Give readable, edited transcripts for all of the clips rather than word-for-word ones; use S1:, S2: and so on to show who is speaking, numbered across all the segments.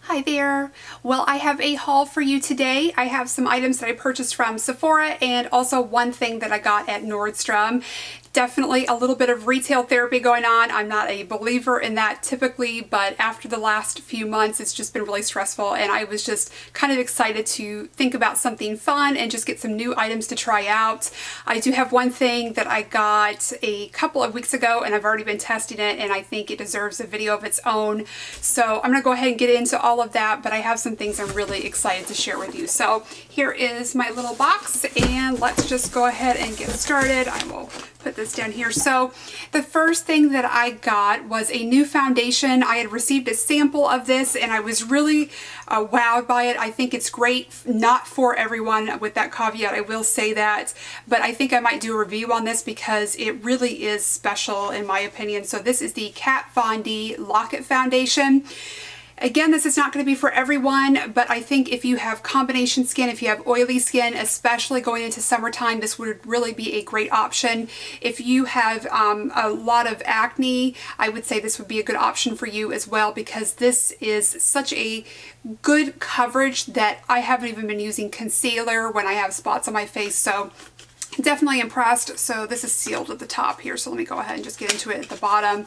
S1: Hi there. Well, I have a haul for you today. I have some items that I purchased from Sephora and also one thing that I got at Nordstrom. Definitely a little bit of retail therapy going on. I'm not a believer in that typically, but after the last few months, it's just been really stressful, and I was just kind of excited to think about something fun and just get some new items to try out. I do have one thing that I got a couple of weeks ago, and I've already been testing it, and I think it deserves a video of its own. So I'm gonna go ahead and get into all of that, but I have some things I'm really excited to share with you. So here is my little box, and let's just go ahead and get started. I will put this down here. So the first thing that I got was a new foundation. I had received a sample of this and I was really wowed by it. I think it's great, not for everyone, with that caveat, I will say that, but I think I might do a review on this because it really is special in my opinion. So this is the Kat Von D Lock-It Foundation. Again, this is not going to be for everyone, but I think if you have combination skin, if you have oily skin, especially going into summertime, this would really be a great option. If you have a lot of acne, I would say this would be a good option for you as well, because this is such a good coverage that I haven't even been using concealer when I have spots on my face. So definitely impressed. So this is sealed at the top here, so let me go ahead and just get into it at the bottom.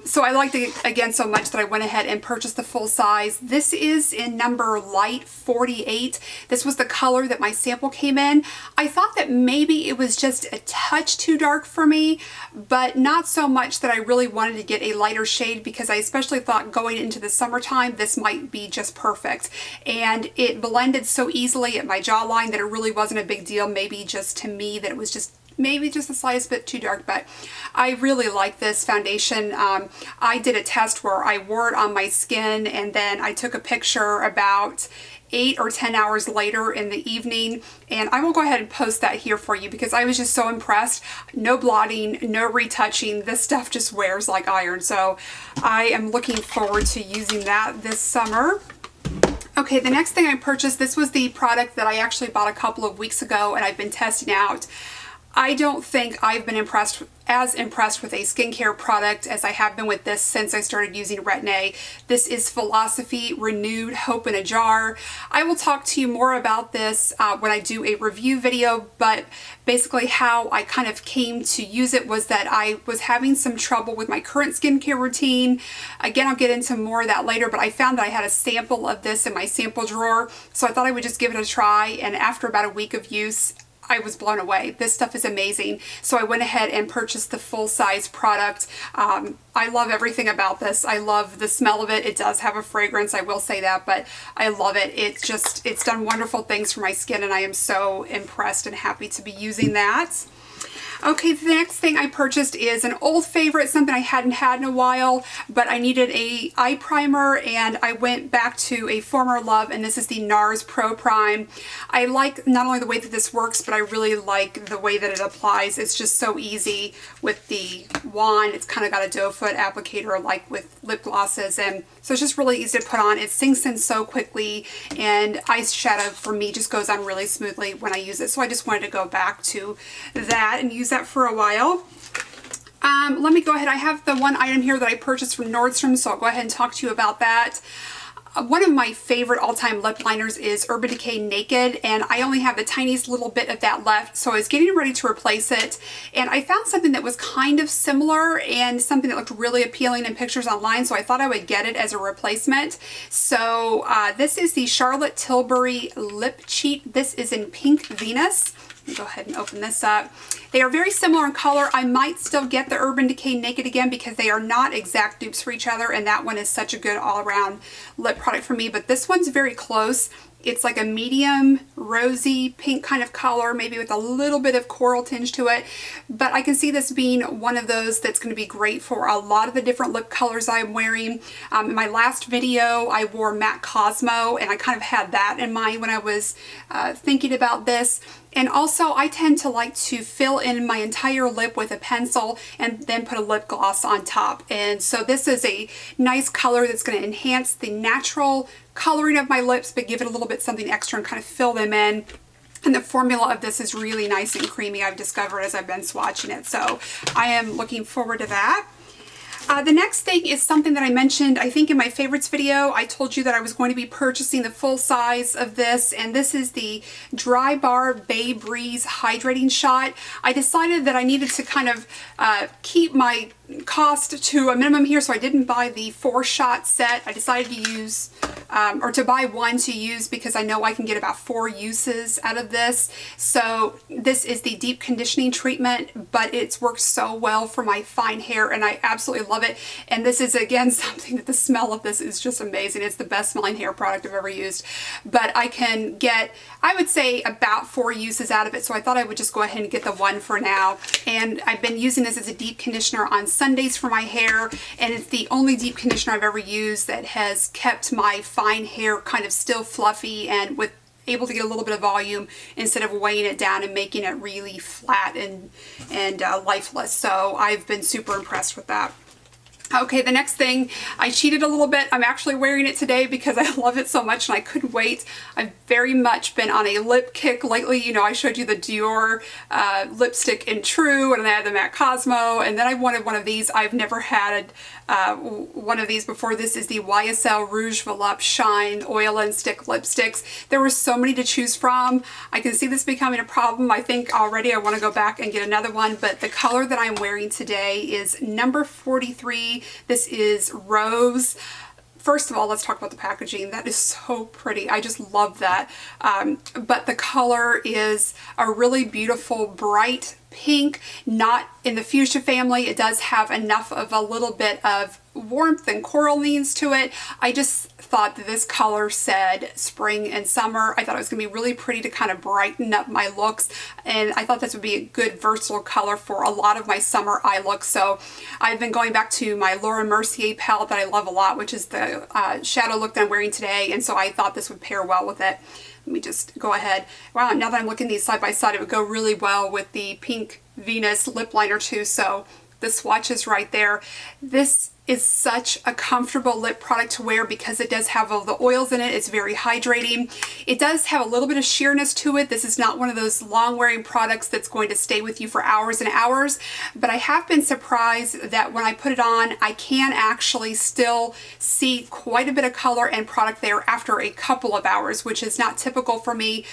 S1: So I liked it again so much that I went ahead and purchased the full size. This is in number light 48. This was the color that my sample came in. I thought that maybe it was just a touch too dark for me, but not so much that I really wanted to get a lighter shade, because I especially thought going into the summertime this might be just perfect. And it blended so easily at my jawline that it really wasn't a big deal. Maybe just to me that it was just maybe just the slightest bit too dark, but I really like this foundation. I did a test where I wore it on my skin and then I took a picture about 8 or 10 hours later in the evening, and I will go ahead and post that here for you because I was just so impressed. No blotting, no retouching. This stuff just wears like iron, so I am looking forward to using that this summer. Okay, the next thing I purchased, this was the product that I actually bought a couple of weeks ago and I've been testing out. I don't think I've been as impressed with a skincare product as I have been with this since I started using Retin-A. This is Philosophy Renewed Hope in a Jar. I will talk to you more about this when I do a review video, but basically how I kind of came to use it was that I was having some trouble with my current skincare routine. Again, I'll get into more of that later, but I found that I had a sample of this in my sample drawer, so I thought I would just give it a try, and after about a week of use, I was blown away. This stuff is amazing. So I went ahead and purchased the full-size product. I love everything about this. I love the smell of it. It does have a fragrance, I will say that, but I love it. It's done wonderful things for my skin, and I am so impressed and happy to be using that. Okay, the next thing I purchased is an old favorite, something I hadn't had in a while, but I needed a eye primer, and I went back to a former love, and this is the NARS Pro Prime. I like not only the way that this works, but I really like the way that it applies. It's just so easy with the wand. It's kind of got a doe foot applicator like with lip glosses, and so it's just really easy to put on. It sinks in so quickly, and eyeshadow for me just goes on really smoothly when I use it. So I just wanted to go back to that and use that for a while. Let me go ahead. I have the one item here that I purchased from Nordstrom, so I'll go ahead and talk to you about that. One of my favorite all-time lip liners is Urban Decay Naked, and I only have the tiniest little bit of that left, so I was getting ready to replace it, and I found something that was kind of similar and something that looked really appealing in pictures online, so I thought I would get it as a replacement. So this is the Charlotte Tilbury Lip Cheat. This is in Pink Venus. Let me go ahead and open this up. They are very similar in color. I might still get the Urban Decay Naked again because they are not exact dupes for each other, and that one is such a good all-around lip product for me, but this one's very close. It's like a medium rosy pink kind of color, maybe with a little bit of coral tinge to it, but I can see this being one of those that's going to be great for a lot of the different lip colors I'm wearing. In my last video I wore Matte Cosmo, and I kind of had that in mind when I was thinking about this. And also I tend to like to fill in my entire lip with a pencil and then put a lip gloss on top. And so this is a nice color that's going to enhance the natural coloring of my lips, but give it a little bit something extra and kind of fill them in. And the formula of this is really nice and creamy, I've discovered as I've been swatching it. So I am looking forward to that. The next thing is something that I mentioned, I think in my favorites video. I told you that I was going to be purchasing the full size of this, and this is the Dry Bar Bay Breeze Hydrating Shot. I decided that I needed to kind of keep my cost to a minimum here, so I didn't buy the 4-shot set. I decided to use, or to buy one to use, because I know I can get about 4 uses out of this. So this is the deep conditioning treatment, but it's worked so well for my fine hair, and I absolutely love it. And this is, again, something that the smell of this is just amazing. It's the best smelling hair product I've ever used. But I can get, I would say, about 4 uses out of it, so I thought I would just go ahead and get the one for now. And I've been using this as a deep conditioner on Sundays for my hair, and it's the only deep conditioner I've ever used that has kept my fine hair kind of still fluffy and with able to get a little bit of volume instead of weighing it down and making it really flat and lifeless. So I've been super impressed with that. Okay, the next thing, I cheated a little bit. I'm actually wearing it today because I love it so much and I couldn't wait. I've very much been on a lip kick lately. You know, I showed you the Dior lipstick in True, and I had them at Cosmo, and then I wanted one of these. I've never had one of these before. This is the YSL Rouge Volupte Shine Oil and Stick lipsticks. There were so many to choose from. I can see this becoming a problem. I think already I want to go back and get another one, but the color that I'm wearing today is number 43. This is Rose. First of all, let's talk about the packaging. That is so pretty. I just love that. But the color is a really beautiful, bright pink, not in the fuchsia family. It does have enough of a little bit of warmth and coral leans to it. I just thought that this color said spring and summer. I thought it was going to be really pretty to kind of brighten up my looks, and I thought this would be a good versatile color for a lot of my summer eye looks. So I've been going back to my Laura Mercier palette that I love a lot, which is the shadow look that I'm wearing today, and so I thought this would pair well with it. Let me just go ahead. Wow, now that I'm looking at these side by side, it would go really well with the Pink Venus lip liner too, so the swatch is right there. This is such a comfortable lip product to wear because it does have all the oils in it. It's very hydrating. It does have a little bit of sheerness to it. This is not one of those long wearing products that's going to stay with you for hours and hours, but I have been surprised that when I put it on, I can actually still see quite a bit of color and product there after a couple of hours, which is not typical for me.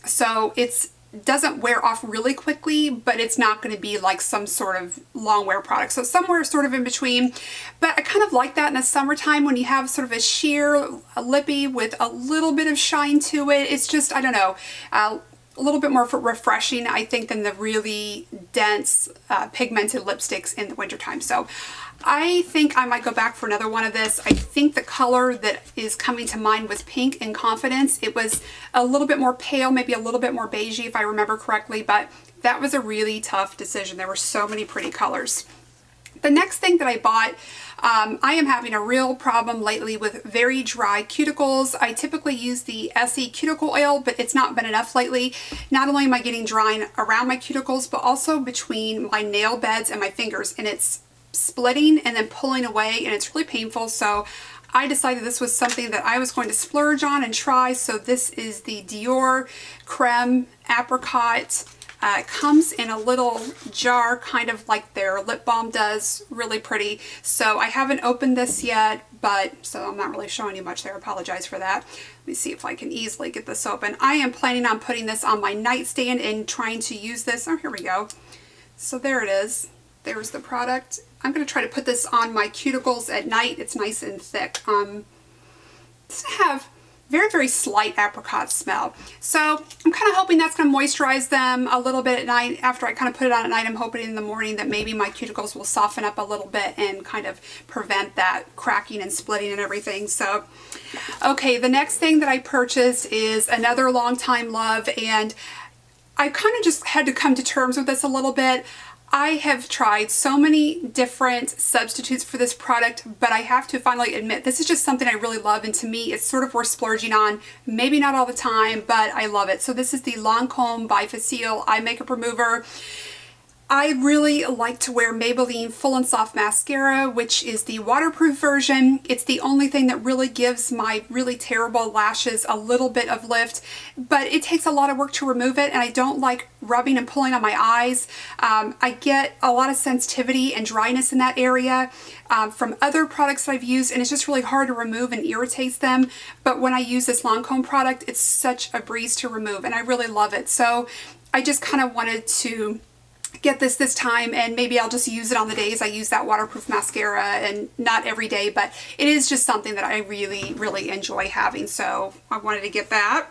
S1: So it's doesn't wear off really quickly, but it's not going to be like some sort of long wear product. So somewhere sort of in between. But I kind of like that in the summertime when you have sort of a sheer lippy with a little bit of shine to it. It's just, I don't know, a little bit more refreshing, I think, than the really dense pigmented lipsticks in the wintertime. So I think I might go back for another one of this. I think the color that is coming to mind was Pink in Confidence. It was a little bit more pale, maybe a little bit more beigey if I remember correctly, but that was a really tough decision. There were so many pretty colors. The next thing that I bought, I am having a real problem lately with very dry cuticles. I typically use the SE Cuticle Oil, but it's not been enough lately. Not only am I getting drying around my cuticles, but also between my nail beds and my fingers, and it's splitting and then pulling away, and it's really painful. So I decided this was something that I was going to splurge on and try. So this is the Dior Creme Apricot. It comes in a little jar, kind of like their lip balm does. Really pretty. So I haven't opened this yet, but so I'm not really showing you much there. I apologize for that. Let me see if I can easily get this open. I am planning on putting this on my nightstand and trying to use this. Oh, here we go. So there it is. There's the product. I'm going to try to put this on my cuticles at night. It's nice and thick. It doesn't have very, very slight apricot smell. So I'm kind of hoping that's going to moisturize them a little bit at night. After I kind of put it on at night, I'm hoping in the morning that maybe my cuticles will soften up a little bit and kind of prevent that cracking and splitting and everything. So, okay, the next thing that I purchased is another longtime love, and I kind of just had to come to terms with this a little bit. I have tried so many different substitutes for this product, but I have to finally admit this is just something I really love, and to me it's sort of worth splurging on. Maybe not all the time, but I love it. So this is the Lancome Bifacile Eye Makeup Remover. I really like to wear Maybelline Full and Soft Mascara, which is the waterproof version. It's the only thing that really gives my really terrible lashes a little bit of lift, but it takes a lot of work to remove it, and I don't like rubbing and pulling on my eyes. I get a lot of sensitivity and dryness in that area from other products that I've used, and it's just really hard to remove and irritates them. But when I use this Lancome product, it's such a breeze to remove, and I really love it. So I just kind of wanted to get this time, and maybe I'll just use it on the days I use that waterproof mascara, and not every day, but it is just something that I really enjoy having, so I wanted to get that.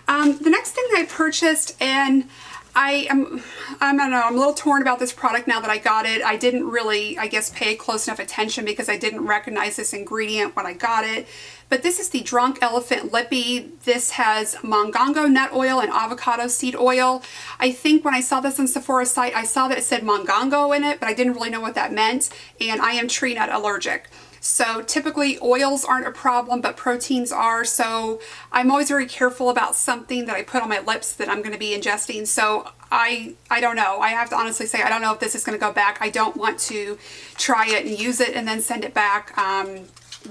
S1: The next thing that I purchased, and I don't know, I'm a little torn about this product now that I got it. I didn't really, I guess, pay close enough attention because I didn't recognize this ingredient when I got it. But this is the Drunk Elephant Lippy. This has mongongo nut oil and avocado seed oil. I think when I saw this on Sephora's site, I saw that it said mongongo in it, but I didn't really know what that meant. And I am tree nut allergic. So typically oils aren't a problem, but proteins are. So I'm always very careful about something that I put on my lips that I'm going to be ingesting. So I don't know. I have to honestly say I don't know if this is going to go back. I don't want to try it and use it and then send it back.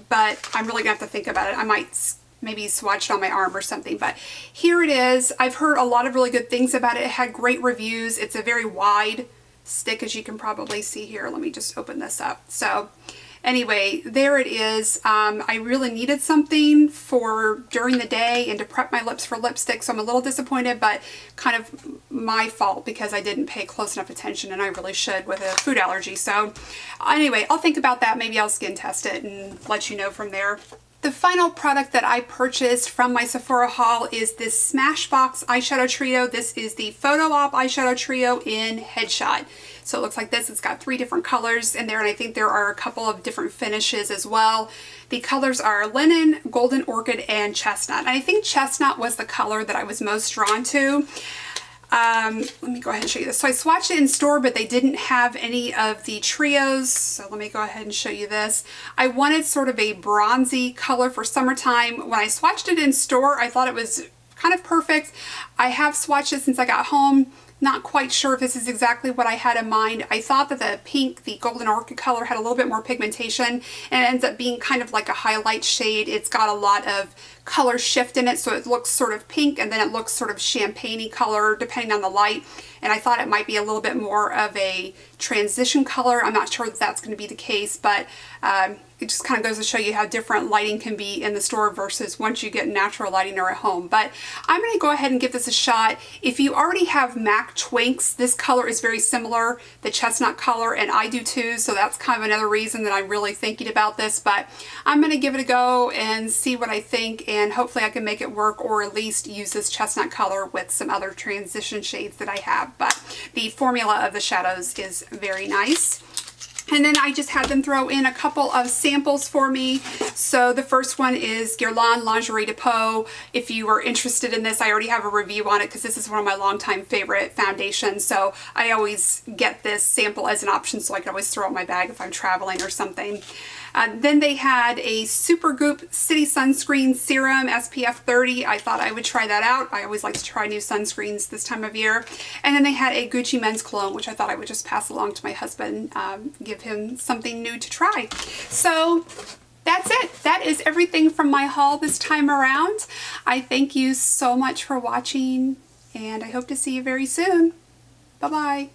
S1: But I'm really going to have to think about it. I might maybe swatch it on my arm or something. But here it is. I've heard a lot of really good things about it. It had great reviews. It's a very wide stick, as you can probably see here. Let me just open this up. So anyway, there it is. I really needed something for during the day and to prep my lips for lipstick, so I'm a little disappointed, but kind of my fault because I didn't pay close enough attention, and I really should with a food allergy. So anyway, I'll think about that. Maybe I'll skin test it and let you know from there. The final product that I purchased from my Sephora haul is this Smashbox eyeshadow trio. This is the Photo Op eyeshadow trio in Headshot. So it looks like this. It's got 3 different colors in there, and I think there are a couple of different finishes as well. The colors are Linen, Golden Orchid, and Chestnut. And I think Chestnut was the color that I was most drawn to. Let me go ahead and show you this. So I swatched it in store, but they didn't have any of the trios. So let me go ahead and show you this. I wanted sort of a bronzy color for summertime. When I swatched it in store, I thought it was kind of perfect. I have swatched it since I got home. Not quite sure if this is exactly what I had in mind. I thought that the pink, the Golden Orchid color, had a little bit more pigmentation, and it ends up being kind of like a highlight shade. It's got a lot of color shift in it, so it looks sort of pink, and then it looks sort of champagne-y color depending on the light. And I thought it might be a little bit more of a transition color. I'm not sure that that's going to be the case, but it just kind of goes to show you how different lighting can be in the store versus once you get natural lighting or at home. But I'm going to go ahead and give this a shot. If you already have MAC Twinks, this color is very similar, the chestnut color, and I do too, so that's kind of another reason that I'm really thinking about this. But I'm going to give it a go and see what I think, and hopefully I can make it work, or at least use this chestnut color with some other transition shades that I have. But the formula of the shadows is very nice. And then I just had them throw in a couple of samples for me. So the first one is Guerlain Lingerie de Peau. If you are interested in this, I already have a review on it because this is one of my longtime favorite foundations. So I always get this sample as an option so I can always throw it in my bag if I'm traveling or something. Then they had a Supergoop City Sunscreen Serum SPF 30. I thought I would try that out. I always like to try new sunscreens this time of year. And then they had a Gucci Men's Cologne, which I thought I would just pass along to my husband, give him something new to try. So that's it. That is everything from my haul this time around. I thank you so much for watching, and I hope to see you very soon. Bye-bye.